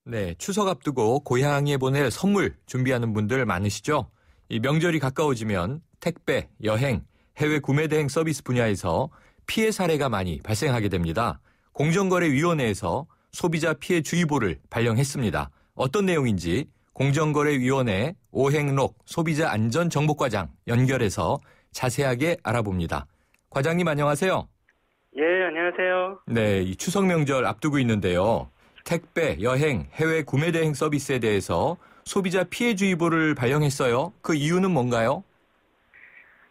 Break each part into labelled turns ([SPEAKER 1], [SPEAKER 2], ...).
[SPEAKER 1] 네, 추석 앞두고 고향에 보낼 선물 준비하는 분들 많으시죠? 이 명절이 가까워지면 택배, 여행, 해외 구매 대행 서비스 분야에서 피해 사례가 많이 발생하게 됩니다. 공정거래위원회에서 소비자 피해 주의보를 발령했습니다. 어떤 내용인지 공정거래위원회 오행록 소비자 안전정보과장 연결해서 자세하게 알아봅니다. 과장님 안녕하세요.
[SPEAKER 2] 예, 안녕하세요.
[SPEAKER 1] 네, 이 추석 명절 앞두고 있는데요. 택배, 여행, 해외 구매 대행 서비스에 대해서 소비자 피해주의보를 발령했어요. 그 이유는 뭔가요?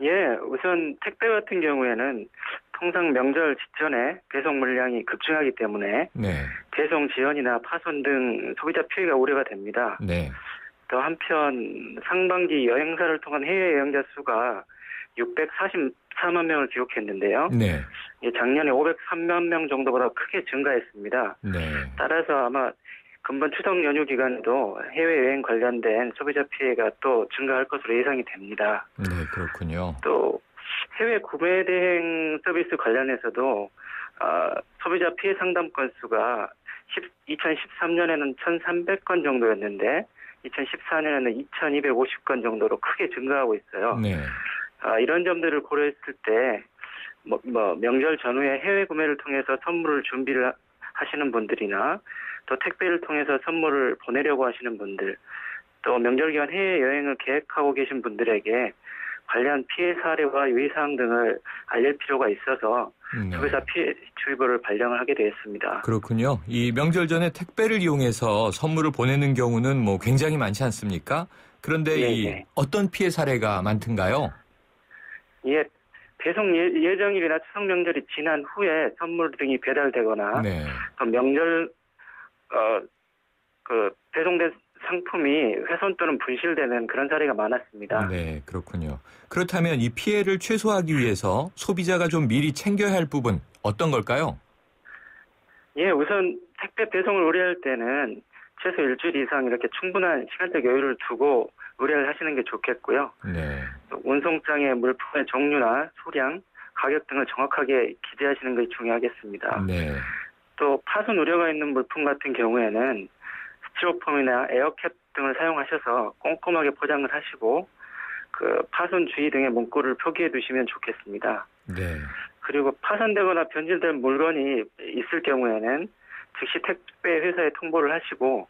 [SPEAKER 2] 예, 우선 택배 같은 경우에는 통상 명절 직전에 배송 물량이 급증하기 때문에
[SPEAKER 1] 네. 배송
[SPEAKER 2] 지연이나 파손 등 소비자 피해가 우려가 됩니다.
[SPEAKER 1] 네.
[SPEAKER 2] 또 한편 상반기 여행사를 통한 해외 여행자 수가 644만 명을 기록했는데요.
[SPEAKER 1] 네.
[SPEAKER 2] 작년에 503만 명 정도보다 크게 증가했습니다.
[SPEAKER 1] 네.
[SPEAKER 2] 따라서 아마 금번 추석 연휴 기간에도 해외여행 관련된 소비자 피해가 또 증가할 것으로 예상이 됩니다.
[SPEAKER 1] 네, 그렇군요.
[SPEAKER 2] 또 해외 구매 대행 서비스 관련해서도 소비자 피해 상담 건수가 2013년에는 1,300건 정도였는데 2014년에는 2,250건 정도로 크게 증가하고 있어요.
[SPEAKER 1] 네.
[SPEAKER 2] 이런 점들을 고려했을 때 명절 전후에 해외 구매를 통해서 선물을 준비를 하시는 분들이나 또 택배를 통해서 선물을 보내려고 하시는 분들, 또 명절 기간 해외 여행을 계획하고 계신 분들에게 관련 피해 사례와 유의사항 등을 알릴 필요가 있어서 소비자 피해 주의보를 발령을 하게 되었습니다.
[SPEAKER 1] 그렇군요. 이 명절 전에 택배를 이용해서 선물을 보내는 경우는 굉장히 많지 않습니까? 그런데
[SPEAKER 2] 네.
[SPEAKER 1] 어떤 피해 사례가 많던가요?
[SPEAKER 2] 예, 배송 예정일이나 추석 명절이 지난 후에 선물 등이 배달되거나
[SPEAKER 1] 네.
[SPEAKER 2] 또 명절 배송된 상품이 훼손 또는 분실되는 그런 사례가 많았습니다.
[SPEAKER 1] 네, 그렇군요. 그렇다면 이 피해를 최소화하기 위해서 소비자가 좀 미리 챙겨야 할 부분 어떤 걸까요?
[SPEAKER 2] 예, 우선 택배 배송을 의뢰할 때는 최소 일주일 이상 이렇게 충분한 시간적 여유를 두고 의뢰를 하시는 게 좋겠고요.
[SPEAKER 1] 네.
[SPEAKER 2] 또 운송장의 물품의 종류나 소량, 가격 등을 정확하게 기재하시는 것이 중요하겠습니다.
[SPEAKER 1] 네.
[SPEAKER 2] 또 파손 우려가 있는 물품 같은 경우에는 스티로폼이나 에어캡 등을 사용하셔서 꼼꼼하게 포장을 하시고 파손 주의 등의 문구를 표기해 두시면 좋겠습니다.
[SPEAKER 1] 네.
[SPEAKER 2] 그리고 파손되거나 변질된 물건이 있을 경우에는 즉시 택배 회사에 통보를 하시고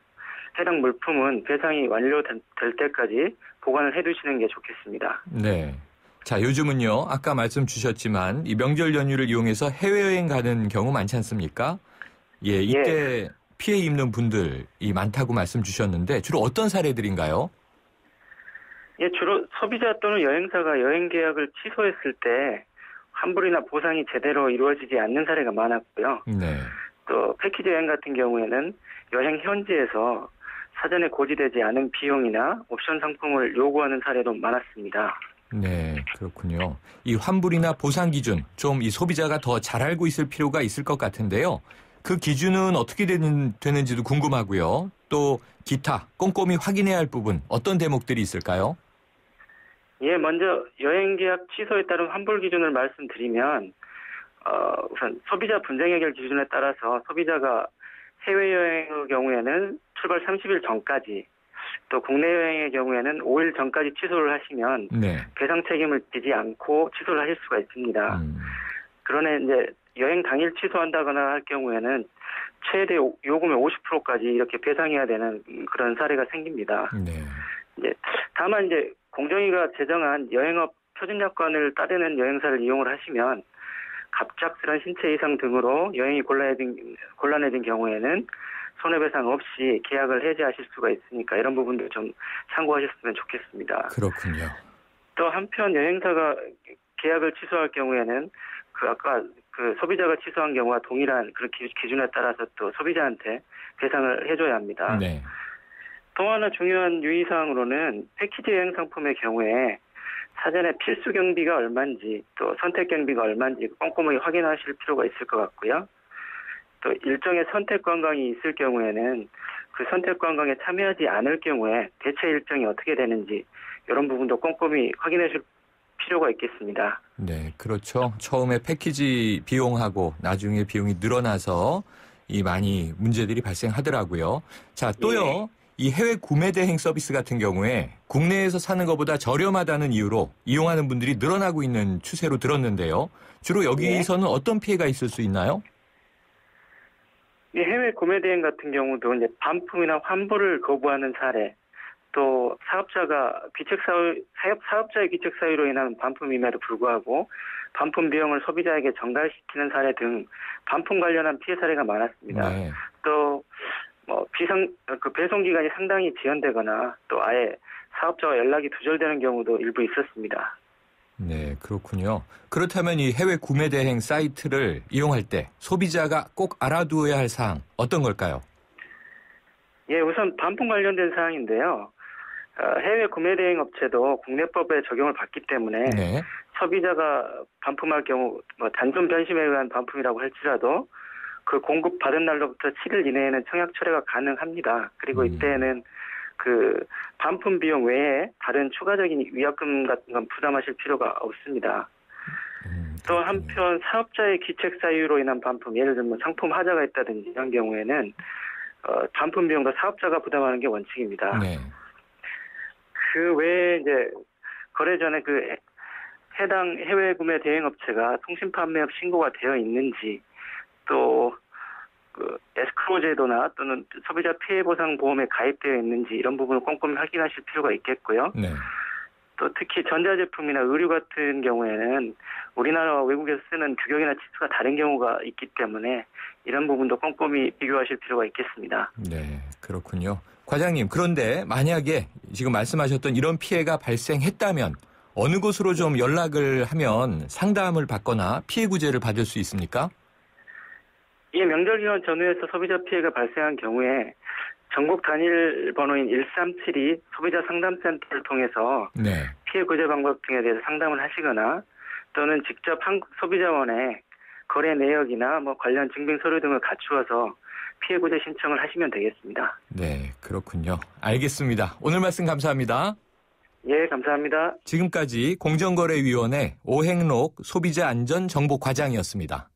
[SPEAKER 2] 해당 물품은 배송이 완료될 때까지 보관을 해두시는 게 좋겠습니다.
[SPEAKER 1] 네. 자, 요즘은요, 아까 말씀 주셨지만 이 명절 연휴를 이용해서 해외여행 가는 경우 많지 않습니까? 예, 이때 피해 입는 분들이 많다고 말씀 주셨는데 주로 어떤 사례들인가요?
[SPEAKER 2] 예, 주로 소비자 또는 여행사가 여행 계약을 취소했을 때 환불이나 보상이 제대로 이루어지지 않는 사례가 많았고요.
[SPEAKER 1] 네.
[SPEAKER 2] 또 패키지 여행 같은 경우에는 여행 현지에서 사전에 고지되지 않은 비용이나 옵션 상품을 요구하는 사례도 많았습니다.
[SPEAKER 1] 네, 그렇군요. 이 환불이나 보상 기준, 좀 이 소비자가 더 잘 알고 있을 필요가 있을 것 같은데요. 그 기준은 어떻게 되는지도 궁금하고요. 또 기타 꼼꼼히 확인해야 할 부분 어떤 대목들이 있을까요?
[SPEAKER 2] 예, 먼저 여행 계약 취소에 따른 환불 기준을 말씀드리면 우선 소비자 분쟁 해결 기준에 따라서 소비자가 해외여행의 경우에는 출발 30일 전까지 또 국내 여행의 경우에는 5일 전까지 취소를 하시면 배상 책임을 지지 않고 취소를 하실 수가 있습니다. 그러나 이제 여행 당일 취소한다거나 할 경우에는 최대 요금의 50%까지 이렇게 배상해야 되는 그런 사례가 생깁니다. 이제 다만 이제 공정위가 제정한 여행업 표준약관을 따르는 여행사를 이용을 하시면 갑작스런 신체 이상 등으로 여행이 곤란해진 경우에는 손해배상 없이 계약을 해지하실 수가 있으니까 이런 부분도 좀 참고하셨으면 좋겠습니다.
[SPEAKER 1] 그렇군요.
[SPEAKER 2] 또 한편 여행사가 계약을 취소할 경우에는 아까 소비자가 취소한 경우와 동일한 그런 기준에 따라서 또 소비자한테 배상을 해줘야 합니다.
[SPEAKER 1] 네.
[SPEAKER 2] 또 하나 중요한 유의사항으로는 패키지 여행 상품의 경우에 사전에 필수 경비가 얼마인지 또 선택 경비가 얼마인지 꼼꼼하게 확인하실 필요가 있을 것 같고요. 또 일정의 선택 관광이 있을 경우에는 그 선택 관광에 참여하지 않을 경우에 대체 일정이 어떻게 되는지 이런 부분도 꼼꼼히 확인하실 필요가 있겠습니다.
[SPEAKER 1] 네, 그렇죠. 처음에 패키지 비용하고 나중에 비용이 늘어나서 이 많이 문제들이 발생하더라고요. 자, 또요.
[SPEAKER 2] 예.
[SPEAKER 1] 이 해외 구매 대행 서비스 같은 경우에 국내에서 사는 것보다 저렴하다는 이유로 이용하는 분들이 늘어나고 있는 추세로 들었는데요. 주로 여기서는 어떤 피해가 있을 수 있나요?
[SPEAKER 2] 이 해외 구매 대행 같은 경우도 이제 반품이나 환불을 거부하는 사례, 또 사업자의 귀책 사유로 인한 반품임에도 불구하고 반품 비용을 소비자에게 전가시키는 사례 등 반품 관련한 피해 사례가 많았습니다.
[SPEAKER 1] 네.
[SPEAKER 2] 또 배송 기간이 상당히 지연되거나 또 아예 사업자와 연락이 두절되는 경우도 일부 있었습니다.
[SPEAKER 1] 네, 그렇군요. 그렇다면 이 해외 구매 대행 사이트를 이용할 때 소비자가 꼭 알아두어야 할 사항 어떤 걸까요?
[SPEAKER 2] 예, 우선 반품 관련된 사항인데요. 해외 구매 대행 업체도 국내법에 적용을 받기 때문에
[SPEAKER 1] 네.
[SPEAKER 2] 소비자가 반품할 경우 단순 변심에 의한 반품이라고 할지라도 그 공급받은 날로부터 7일 이내에는 청약 철회가 가능합니다. 그리고 이때는 그 반품 비용 외에 다른 추가적인 위약금 같은 건 부담하실 필요가 없습니다. 또 한편 사업자의 귀책 사유로 인한 반품, 예를 들면 상품 하자가 있다든지 이런 경우에는 반품 비용도 사업자가 부담하는 게 원칙입니다.
[SPEAKER 1] 네.
[SPEAKER 2] 그 외에 이제 거래 전에 그 해당 해외 구매 대행 업체가 통신 판매업 신고가 되어 있는지, 또 그 에스크로 제도나 또는 소비자 피해 보상 보험에 가입되어 있는지 이런 부분을 꼼꼼히 확인하실 필요가 있겠고요.
[SPEAKER 1] 네.
[SPEAKER 2] 또 특히 전자제품이나 의류 같은 경우에는 우리나라와 외국에서 쓰는 규격이나 치수가 다른 경우가 있기 때문에 이런 부분도 꼼꼼히 비교하실 필요가 있겠습니다.
[SPEAKER 1] 네, 그렇군요. 과장님, 그런데 만약에 지금 말씀하셨던 이런 피해가 발생했다면 어느 곳으로 좀 연락을 하면 상담을 받거나 피해 구제를 받을 수 있습니까?
[SPEAKER 2] 이 명절 기간 전후에서 소비자 피해가 발생한 경우에 전국 단일 번호인 1372 소비자 상담센터를 통해서
[SPEAKER 1] 네.
[SPEAKER 2] 피해 구제 방법 등에 대해서 상담을 하시거나 또는 직접 한국소비자원에 거래 내역이나 관련 증빙 서류 등을 갖추어서 피해 구제 신청을 하시면 되겠습니다.
[SPEAKER 1] 네, 그렇군요. 알겠습니다. 오늘 말씀 감사합니다.
[SPEAKER 2] 예, 감사합니다.
[SPEAKER 1] 지금까지 공정거래위원회 오행록 소비자안전정보과장이었습니다.